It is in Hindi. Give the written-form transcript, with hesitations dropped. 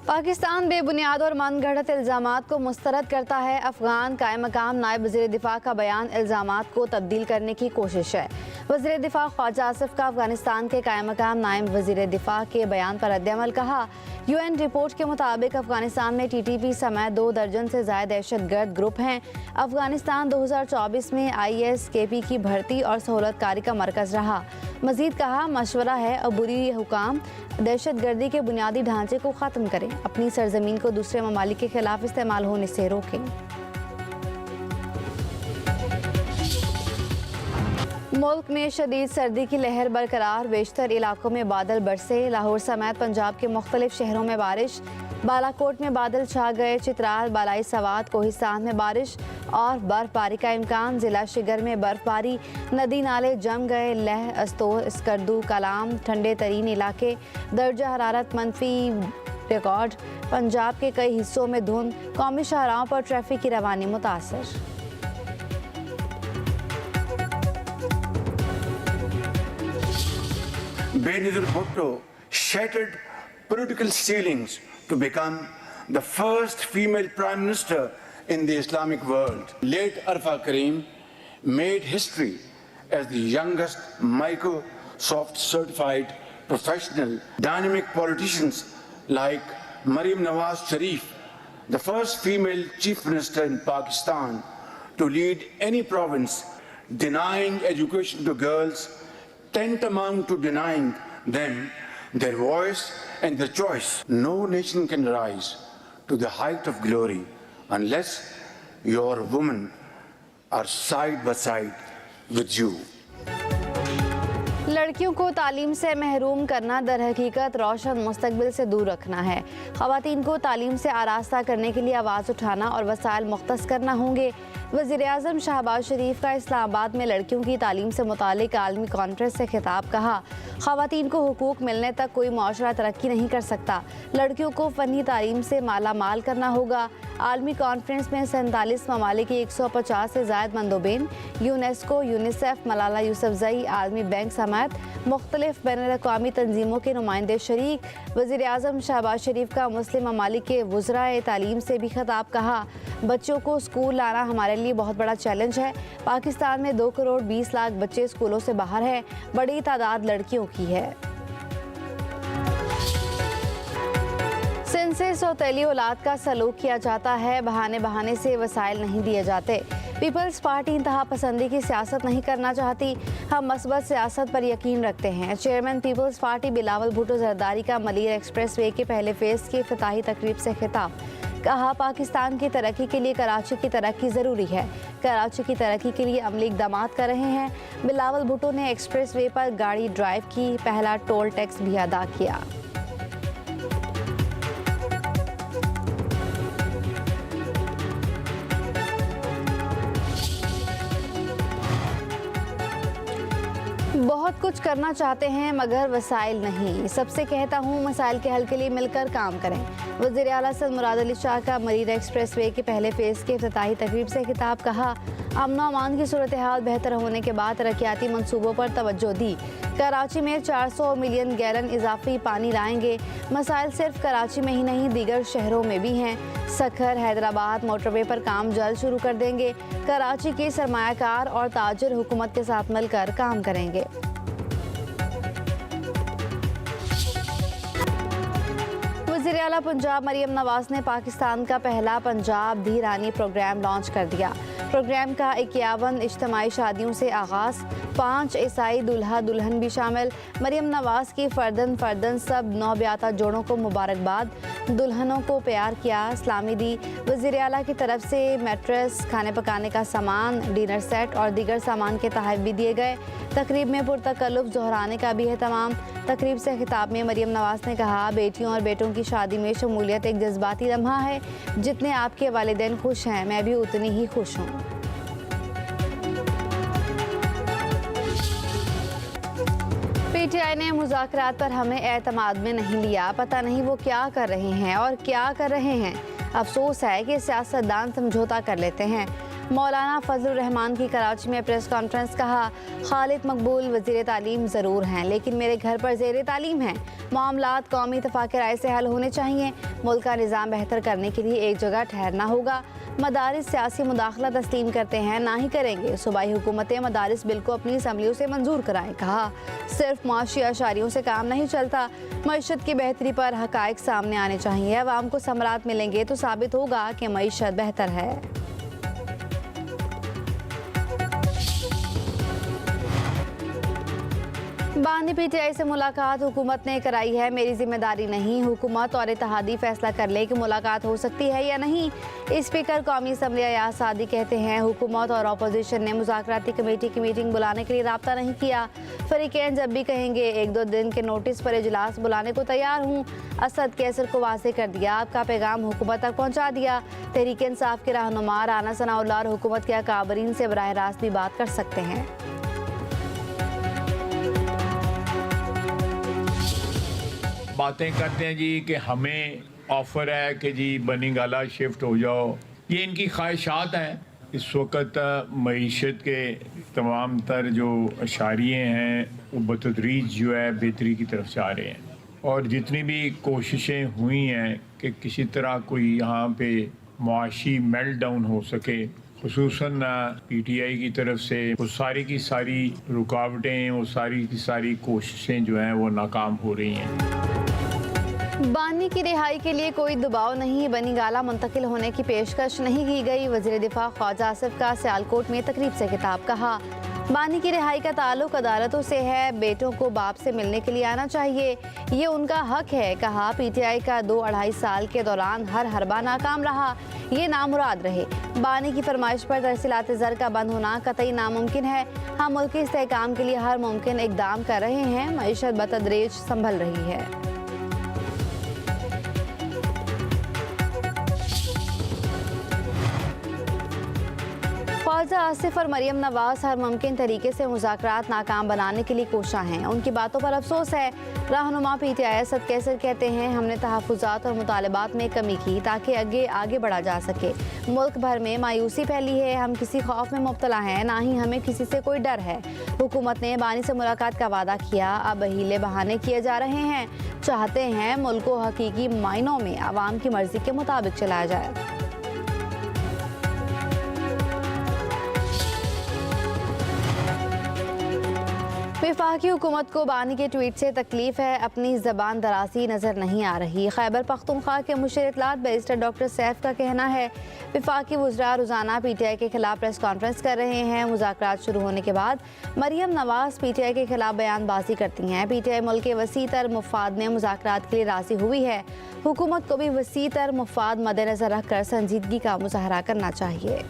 पाकिस्तान बेबुनियाद और मनगढ़ंत इल्ज़ामात को मुस्तरद करता है। अफगान कायम मकाम नायब वज़ीर दिफ़ा का बयान इल्ज़ामात को तब्दील करने की कोशिश है। वज़ीर दिफ़ा ख्वाजा आसिफ का अफगानिस्तान के कायम मकाम नायब वज़ीर दिफ़ा के बयान पर रद्द-ए-अमल। कहा, UN रिपोर्ट के मुताबिक अफगानिस्तान में TTP समेत 2 दर्जन से ज़ायद दहशतगर्द ग्रुप हैं। अफगानिस्तान 2024 में ISKP की भर्ती और सहूलतकारी का मरकज़ रहा। मज़ीद कहा, मशवरा है और बुरी हुकाम दहशतगर्दी के बुनियादी ढांचे को ख़त्म करें, अपनी सरजमीन को दूसरे ममालिक के खिलाफ इस्तेमाल होने से रोकें। मुल्क में शदीद सर्दी की लहर बरकरार, बेशतर इलाकों में बादल बरसे। लाहौर समेत पंजाब के मुख्तलिफ शहरों में बारिश। बालाकोट में बादल छा गए। चित्राल, बालाई सवात, कोहिस्तान में बारिश और बर्फबारी का इम्कान। जिला शिगर में बर्फबारी, नदी नाले जम गए। लह, अस्तोर, स्कर्दू, कलाम ठंडे तरीन इलाके। दर्जा हरारत मनफी रिकॉर्ड। पंजाब के कई हिस्सों में धुंध। कौमी शाहराहों पर ट्रैफिक की रवानी मुतासर। Benazir Bhutto shattered political ceilings to become the first female prime minister in the Islamic world. Late Arfa Karim made history as the youngest Microsoft certified professional. Dynamic politicians like Maryam Nawaz Sharif, the first female chief minister in Pakistan to lead any province, denying education to girls, tantamount to denying them their voice and their choice. No nation can rise to the height of glory unless your women are side by side with you. लड़कियों को तालीम से महरूम करना दर हकीकत रोशन मुस्तकबिल से दूर रखना है। ख़वातीन को तालीम से आरास्ता करने के लिए आवाज़ उठाना और वसाइल मुख्तस करना होंगे। वज़ीर-ए-आज़म शहबाज शरीफ का इस्लामाबाद में लड़कियों की तालीम से मुतालिक आलमी कॉन्फ्रेंस से खिताब। कहा, ख़वातीन को हुकूक मिलने तक कोई मुआशरा तरक्की नहीं कर सकता। लड़कियों को फ़नी तालीम से माला माल करना होगा। आलमी कॉन्फ्रेंस में 47 ममालिक की 150 से ज़ायद मंदोबेन, यूनेस्को, यूनिसेफ, मलाला यूसुफजई, आलमी बैंक समेत मुख्तलिफ बैनुल-अक़वामी तंजीमों के नुमाइंदे शरीक। वज़ीर-ए-आज़म शहबाज शरीफ का मुस्लिम ममालिक के वुज़राए तालीम से भी खिताब। कहा, बच्चों को स्कूल लाना हमारे लिए बहुत बड़ा चैलेंज है। पाकिस्तान में 2 करोड़ 20 लाख बच्चे स्कूलों से बाहर हैं। बड़ी तादाद लड़कियों की है। सिंध से सौतेली औलाद का सलूक किया जाता है। बहाने बहाने से वसाइल नहीं दिए जाते। पीपल्स पार्टी इंतहा पसंदी की सियासत नहीं करना चाहती। हम मस्बत सियासत पर यकीन रखते हैं। Chairman Peoples Party Bilawal Bhutto Zardari का मलीर एक्सप्रेस वे के पहले फेज़ की इफ्तिताही तकरीब से खिताब। कहा, पाकिस्तान की तरक्की के लिए कराची की तरक्की ज़रूरी है। कराची की तरक्की के लिए अमली इक़दामात कर रहे हैं। बिलावल भुट्टो ने एक्सप्रेस वे पर गाड़ी ड्राइव की। पहला टोल टैक्स भी अदा किया। बहुत कुछ करना चाहते हैं मगर वसाइल नहीं। सबसे कहता हूँ, मसाइल के हल के लिए मिलकर काम करें। वज़ीर आला सद मुराद अली शाह का मरीर एक्सप्रेस वे के पहले फेज़ के इफ्तिताही तकरीब से खिताब। कहा, अमन व अमान की सूरत हाल बेहतर होने के बाद तरक्याती मनसूबों पर तवज्जो दी। कराची में 400 मिलियन गैलन इजाफी पानी लाएंगे। मसाइल सिर्फ कराची में ही नहीं, दीगर शहरों में भी हैं। सखर, हैदराबाद मोटरवे पर काम जल्द शुरू कर देंगे। कराची के सरमायाकार और ताजिर हुकूमत के साथ मिलकर काम करेंगे। वज़ीर आला पंजाब मरियम नवाज ने पाकिस्तान का पहला पंजाब धीरानी प्रोग्राम लॉन्च कर दिया। प्रोग्राम का 51 इज्तिमाई शादियों से आगाज़। 5 ईसाई दूल्हा दुल्हन भी शामिल। मरियम नवाज की फ़र्दन सब नौब्याता जोड़ों को मुबारकबाद। दुल्हनों को प्यार किया, इस्लामी दी। वज़ीर आला की तरफ से मैट्रेस, खाने पकाने का सामान, डिनर सेट और दीगर सामान के तहफ़ भी दिए गए। तकरीब में पुरतकल्लुफ़ ज़ोहराने का भी एहतमाम। तकरीब से खिताब में मरियम नवाज ने कहा, बेटियों और बेटों की शादी में शमूलियत एक जज्बाती लम्हा है। जितने आपके वालिदैन खुश हैं, मैं भी उतनी ही खुश हूँ। PTI ने मुज़ाकरात पर हमें एतमाद में नहीं लिया। पता नहीं वो क्या कर रहे हैं और क्या कर रहे हैं। अफसोस है कि सियासतदान समझौता कर लेते हैं। मौलाना फजलुर रहमान की कराची में प्रेस कॉन्फ्रेंस। कहा, खालिद मकबूल वज़ीर तालीम ज़रूर हैं लेकिन मेरे घर पर ज़ेर तालीम हैं। मामलात कौमी इत्तेफाक राय से हल होने चाहिए। मुल्क का निज़ाम बेहतर करने के लिए एक जगह ठहरना होगा। मदारिस सियासी मुदाखला तस्लीम करते हैं, ना ही करेंगे। सूबाई हुकूमतें मदारिस बिल को अपनी असम्बलियों से मंजूर कराएं। कहा, सिर्फ मुआशी अशारियों से काम नहीं चलता। मईशत की बेहतरी पर हकायक सामने आने चाहिए। अवाम को समरात मिलेंगे तो साबित होगा कि मईशत बेहतर है। बानी पीटीआई से मुलाकात हुकूमत ने कराई है, मेरी जिम्मेदारी नहीं। हुकूमत और इत्तेहादी फैसला कर ले कि मुलाकात हो सकती है या नहीं। स्पीकर कौमी असम्बली अयाज सादी कहते हैं, हुकूमत और अपोजिशन ने मुज़ाकराती कमेटी की मीटिंग बुलाने के लिए राब्ता नहीं किया। फरीकैन जब भी कहेंगे 1-2 दिन के नोटिस पर इजलास बुलाने को तैयार हूँ। असद कैसर को वाज़ेह कर दिया, आपका पैगाम हुकूमत तक पहुँचा दिया। तहरीक इंसाफ के रहनुमा राना सनाउल्लाह और हुकूमत के अकाबरीन से बराह रास्त भी बात कर सकते हैं। बातें करते हैं जी कि हमें ऑफ़र है कि जी बनी गाला शिफ्ट हो जाओ। ये इनकी ख्वाहिशात हैं। इस वक्त मईशत के तमाम तर जो अशारिये हैं वो बतदरीज जो है बेहतरी की तरफ जा रहे हैं और जितनी भी कोशिशें हुई हैं कि किसी तरह कोई यहाँ पे मुआशी मेल्ट डाउन हो सके, खुसूसन पीटीआई की तरफ से वो सारी की सारी रुकावटें, वो सारी की सारी कोशिशें जो हैं वो नाकाम हो रही हैं। बानी की रिहाई के लिए कोई दबाव नहीं, बनी गाला मुंतकिल होने की पेशकश नहीं की गई। वज़ीर दिफा ख्वाजा आसिफ का सियालकोट में तकरीब से खिताब। कहा, बानी की रिहाई का ताल्लुक अदालतों से है, बेटों को बाप से मिलने के लिए आना चाहिए, ये उनका हक है। कहा, पीटीआई का 2-2.5 साल के दौरान हर हरबा नाकाम रहा, ये नामुराद रहे। बानी की फरमाइश पर तरसीलात ज़र का बंद होना कतई नामुमकिन है। हम मुल्क के इस्तेहकाम के लिए हर मुमकिन इकदाम कर रहे हैं। मईशत बतदरीज संभल रही है। ख्वाजा आसिफ और मरियम नवाज हर मुमकिन तरीके से मुज़ाकरात नाकाम बनाने के लिए कोशा हैं। उनकी बातों पर अफसोस है। रहनुमा पीटीआई असद कैसर कहते हैं, हमने तहफ़्फ़ुज़ात और मुतालबात में कमी की ताकि आगे बढ़ा जा सके। मुल्क भर में मायूसी फैली है, हम किसी खौफ में मुब्तला हैं, ना ही हमें किसी से कोई डर है। हुकूमत ने बानी से मुलाकात का वादा किया, अब हीले बहाने किए जा रहे हैं। चाहते हैं मुल्क को हकीकी मायनों में आवाम की मर्जी के मुताबिक चलाया जाए। वफाकी हुकूमत को बानी के ट्वीट से तकलीफ है, अपनी ज़बान दराजी नज़र नहीं आ रही। खैबर पख्तूनख्वा के मुशीर इत्तलात बैरिस्टर डॉक्टर सैफ का कहना है, वफाकी वज़रा रोज़ाना पीटीआई के खिलाफ प्रेस कॉन्फ्रेंस कर रहे हैं। मुज़ाकरात शुरू होने के बाद मरियम नवाज पीटीआई के खिलाफ बयानबाजी करती हैं। पीटीआई मुल्क के वसी तर मुफाद में मुज़ाकरात के लिए राज़ी हुई है। हुकूमत को भी वसी तर मुफाद मद्देनज़र रखकर संजीदगी का मुज़ाहरा करना चाहिए।